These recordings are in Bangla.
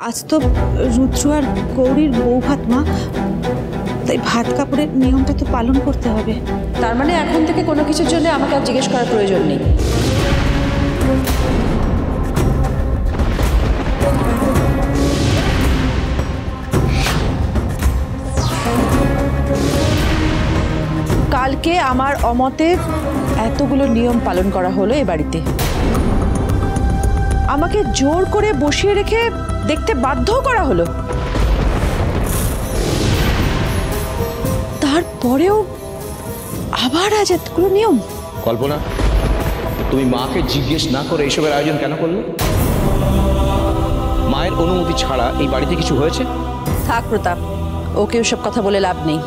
আজ তো রুদ্র আর গৌরীর বউ ভাত মা, তাই ভাত কাপড়ের নিয়মটা তো পালন করতে হবে। তার মানে এখন থেকে কোনো কিছুর জন্য আমাকে আর জিজ্ঞেস করার প্রয়োজন নেই। কালকে আমার অমতে এতগুলো নিয়ম পালন করা হলো এ বাড়িতে, আমাকে জোর করে বসিয়ে রেখে দেখতে বাধ্য করা হলো, তারপরেও আবার আজ এতগুলো নিয়ম। কল্পনা, তুমি মাকে জিজ্ঞেস না করে এসবের আয়োজন কেন করলে? মায়ের অনুমতি ছাড়া এই বাড়িতে কিছু হয়েছে? থাক প্রতাপ, ওকে ওসব কথা বলে লাভ নেই।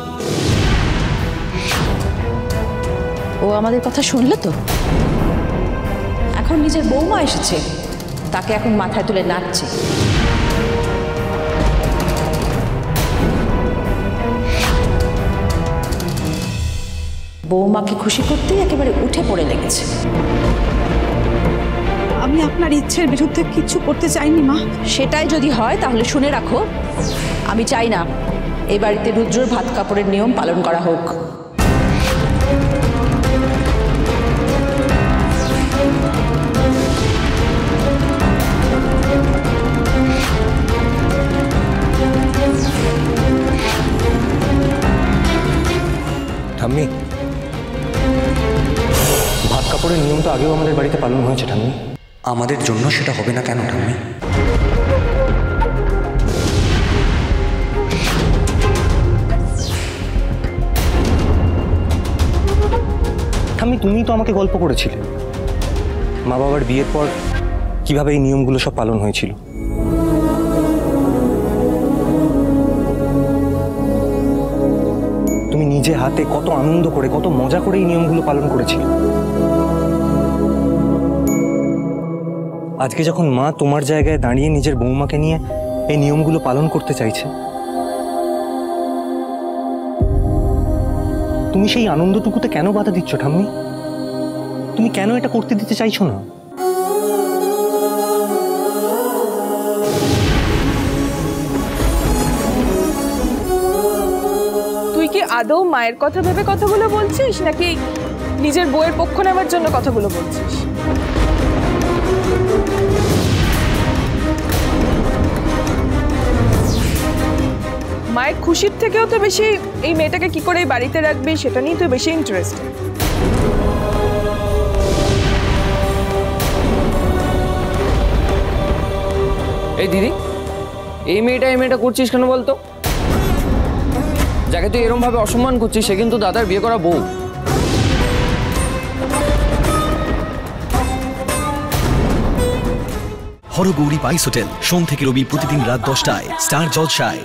ও আমাদের কথা শুনলে তো, এখন নিজের বৌমা এসেছে, তাকে এখন মাথায় তুলে নাচছে। বৌমাকে খুশি করতেই একেবারে উঠে পড়ে লেগেছে। আমি আপনার ইচ্ছের বিরুদ্ধে কিছু করতে চাইনি মা। সেটাই যদি হয় তাহলে শুনে রাখো, আমি চাই না এই বাড়িতে রুদ্রর ভাত কাপড়ের নিয়ম পালন করা হোক। ঠাম্মি, ভাত কাপড়ের নিয়ম তো আগেও আমাদের বাড়িতে পালন হয়েছে ঠাম্মি। আমাদের জন্য সেটা হবে না কেন ঠাম্মি? ঠাম্মি, তুমি তো আমাকে গল্প করেছিলে মা বাবার বিয়ের পর কিভাবে এই নিয়মগুলো সব পালন হয়েছিল। তুমি নিজে হাতে কত আনন্দ করে, কত মজা করে এই নিয়মগুলো পালন করেছিলে। আজকে যখন মা তোমার জায়গায় দাঁড়িয়ে নিজের বৌমাকে নিয়ে এই নিয়মগুলো পালন করতে চাইছে, তুমি সেই আনন্দটুকুতে কেন বাধা দিচ্ছ ঠাম্মি? তুমি কেন এটা করতে দিতে চাইছো না? তুই কি আদৌ মায়ের কথা ভেবে কথাগুলো বলছিস, নাকি নিজের বউয়ের পক্ষ নেওয়ার জন্য কথাগুলো বলছিস? মায়ের খুশির থেকেও তো বেশি এই মেয়েটাকে কি করে বাড়িতে রাখবি সেটা নিয়ে তো বেশি ইন্টারেস্ট। এই দিদি, এই মেয়েটা করছিস কেন বলতো? যাকে তুই এরকম ভাবে অসম্মান করছিস সে কিন্তু দাদার বিয়ে করা বউ। হরগৌরী পাইস হোটেল, সোম থেকে রবি প্রতিদিন রাত 10টায় স্টার জলসায়।